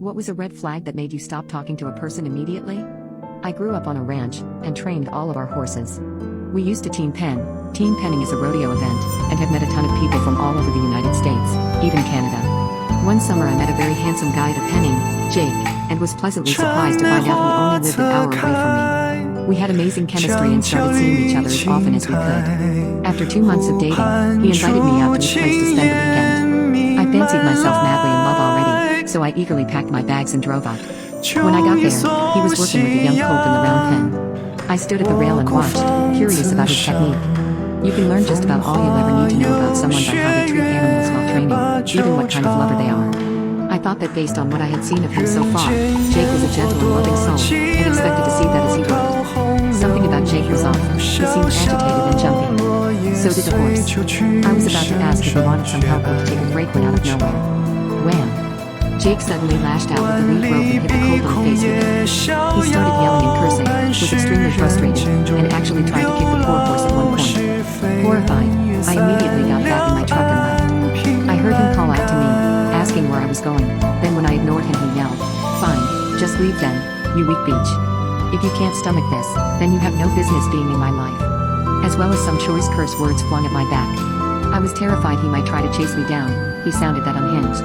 What was a red flag that made you stop talking to a person immediately? I grew up on a ranch and trained all of our horses. We used to team pen. Team penning is a rodeo event and have met a ton of people from all over the United States, even Canada. One summer I met a very handsome guy at a penning, Jake, and was pleasantly surprised to find out he only lived an hour away from me. We had amazing chemistry and started seeing each other as often as we could. After 2 months of dating, he invited me out to his place to spend the weekend. I fancied myself madly in love already, so I eagerly packed my bags and drove out. When I got there, he was working with a young colt in the round pen. I stood at the rail and watched, curious about his technique. You can learn just about all you'll ever need to know about someone by how they treat animals while training, even what kind of lover they are. I thought that based on what I had seen of him so far, Jake was a gentle and loving soul, and expected to see that as he would. Something about Jake was off. He seemed agitated and jumpy. So did the horse. I was about to ask if he wanted some help or to take a break when out of nowhere. Wham! Jake suddenly lashed out with the lead rope and hit the colt in the face with it. He started yelling and cursing, was extremely frustrated, and actually tried to kick the poor horse at one point. Horrified, I immediately got back in my truck and left. I heard him call out to me, asking where I was going. Then when I ignored him, he yelled, "Fine, just leave then, you weak beach. If you can't stomach this, then you have no business being in my life." As well as some choice curse words flung at my back. I was terrified he might try to chase me down. He sounded that unhinged.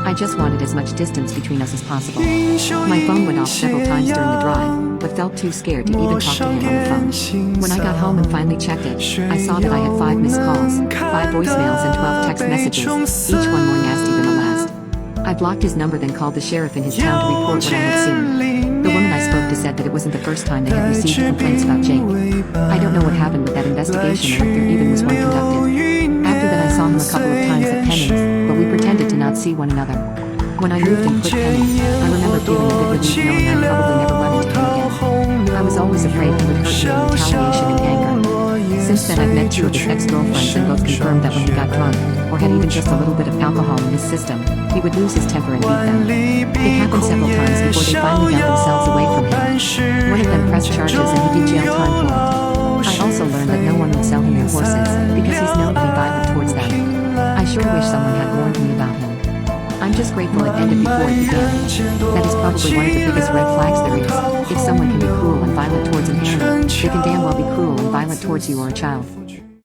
I just wanted as much distance between us as possible. My phone went off several times during the drive, but felt too scared to even talk to him on the phone. When I got home and finally checked it, I saw that I had 5 missed calls, 5 voicemails and 12 text messages, each one more nasty than the last. I blocked his number, then called the sheriff in his town to report what I had seen. The woman I spoke to said that it wasn't the first time they had received complaints about Jake. I don't know what happened with that investigation or if there even was one conducted. After that I saw him a couple of times at Penning's, but we pretended to not see one another. When I moved and quit Penning, I remember feeling a bit relieved knowing I'd probably never run into him again. I was always afraid he would hurt me in retaliation and anger. Since then I've met 2 of his ex-girlfriends and both confirmed that when he got drunk, or had even just a little bit of alcohol in his system, he would lose his temper and beat them. It happened several times before they finally got themselves away from him. One of them pressed charges and he did jail time for it. I also learned that no one would sell him their horses, because he's known to be violent towards them. I sure wish someone had warned me about him. I'm just grateful it ended before it began. That is probably one of the biggest red flags there is. If someone can be cruel and violent towards an animal, they can damn well be cruel and violent towards you or a child.